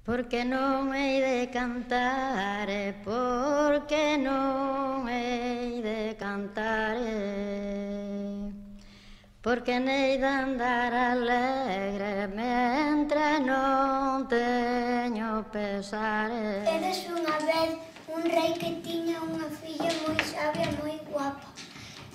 Porque non hei de cantar, porque non hei de cantar, porque nei de andar alegre mentre non teño pesar. Eres unha vez un rei que tiña unha filla moi sabia, moi guapa,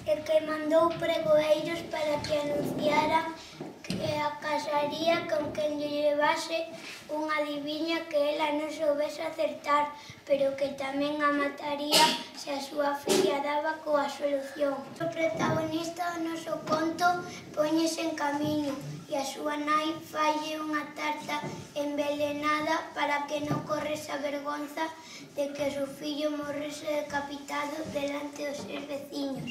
e que mandou pregoeiros para que anunciaran que a casaría con quen lle levase unha adiviña que ela non soubese acertar, pero que tamén a mataría se a súa filla daba coa solución. O protagonista do noso conto póñese en camiño e a súa nai falle unha tarta envenenada para que non correse a vergonza de que o seu fillo morrese decapitado delante dos seus veciños.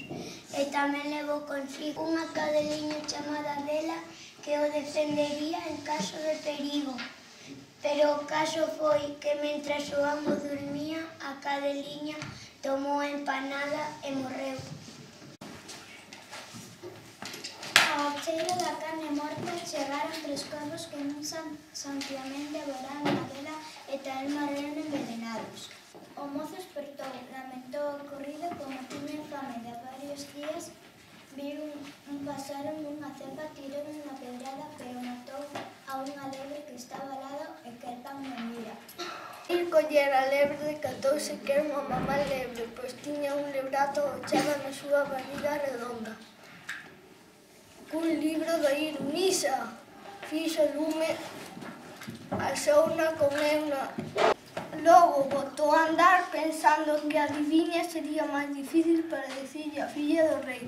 E tamén levou consigo unha cadeliña chamada Adela que o defendería en caso de perigo. Pero o caso foi que mentras o amo dormía, a cadeliña tomou a empanada e morreu. Ao cheiro da carne morta chegaron 3 corvos que nun santiamente aboraron a Adela e tamén morreron envenenados. O mozo espertou, lamentou o ocorrido, como tiña fame de varios días, viu un pasaro nunha cepa, tirou unha pedrada, pero matou a unha lebre que estaba ao lado e que tan me mira. Ir coller a lebre decatouse que era unha mamá lebre, pois tiña un lebrato ochado na súa barriga redonda. Cun libro de ir misa, fixo lume, asouna, comeuna. Logo botou a andar pensando que a adiviña sería máis difícil para dicirlle a filla do rei.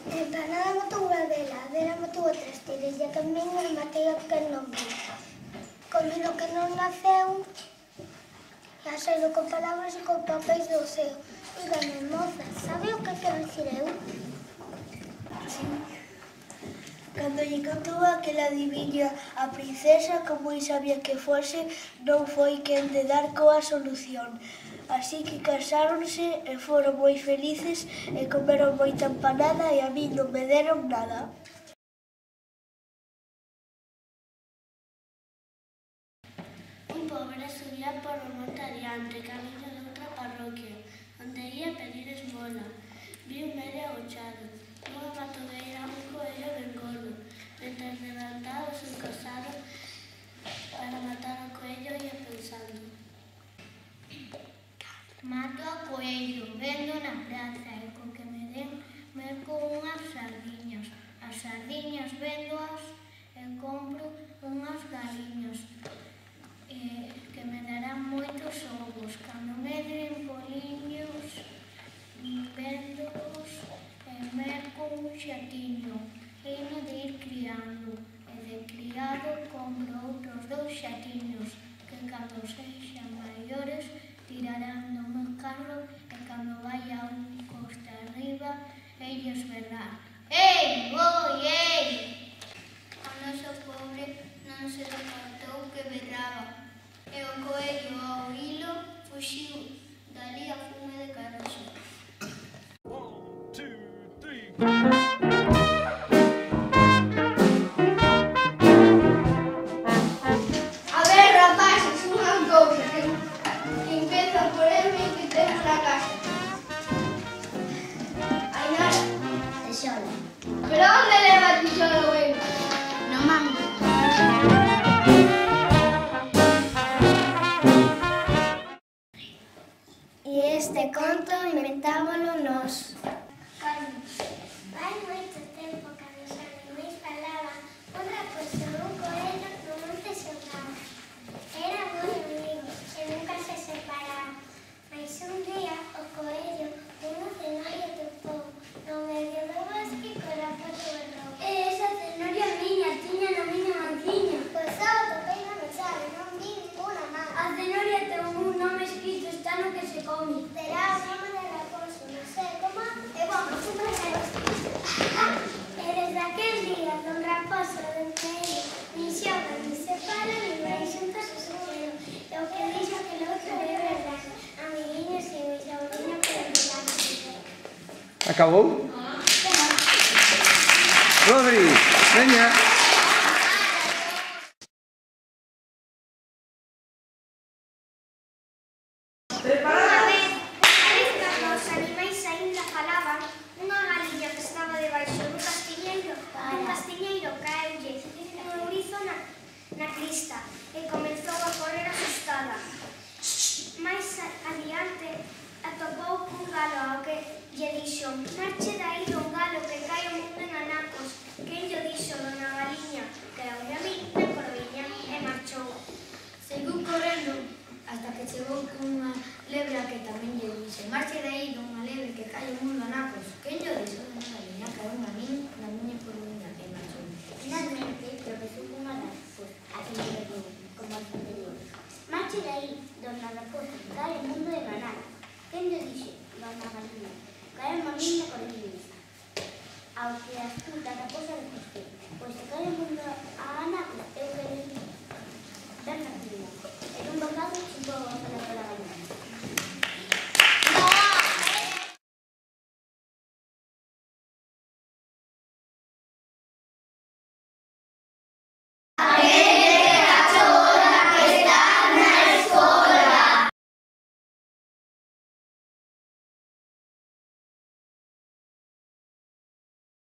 A empanada matou a Adela matou a Trasteres e a camiña matei a que non viu. Comido que non naceu, e a saído con palabras e con papéis do ceo. Dígame, moza, sabe o que quero dicir eu? Sí. Cando lle contou aquela adiviña a princesa, como sabía que fose, non foi quen de dar coa solución. Así que casáronse e foron moi felices e comeron moita empanada e a mí non me deron nada. Un pobre subía por o monte adiante, camiño de outra parroquia, onde ia pedir esmola. Viu medio agochado, nunha matogueira, un coello ben gordo. Mentre levantaba o seu casado para matar o coello, ia pensando: mato a coello, vendo na praza e co que me den merco unhas sardiñas. As sardiñas vendoas e compro unhas galiñas que me darán moitos ovos. Cando me den poliños, vendoos e merco un xatiño. Heino de ir criando, e de criado compro outros 2 xatiños, que cando sexan maiores tirarán do meu carro e cando vaya un costa arriba, ellos berrar: ei, voi, ei! O noso pobre non se departou que berraba, e o coello ao hilo fuxiu dali a fume de carroxa. 1, 2, 3. Pero onde leva a tixolo, venga? No mango. E este conto inventámolo nós. Vai moito tempo cando os animais falaban, un raposo e un coello no monte xogaban. Era moi amigo e nunca se separaban. Mais un día o coello unha cenoria topou no medio do bosque co raposo berrou: esa cenoria miña, tiña na miña manciña. Pois eu topei na mesada e non vi ninguna máis. A cenoria ten un nome escrito, está no que se come. Terá o nome de raposo, non sei como, e vamos, super seros. E desde aquel día, don raposo, don coello, nin xogan, nin se paran, nin vai xuntos o seu pelo. E o que dixo que lo outro é verdade. Amiguinhos e mis sobriños por el Acabou? Rodri, veña. Preparados.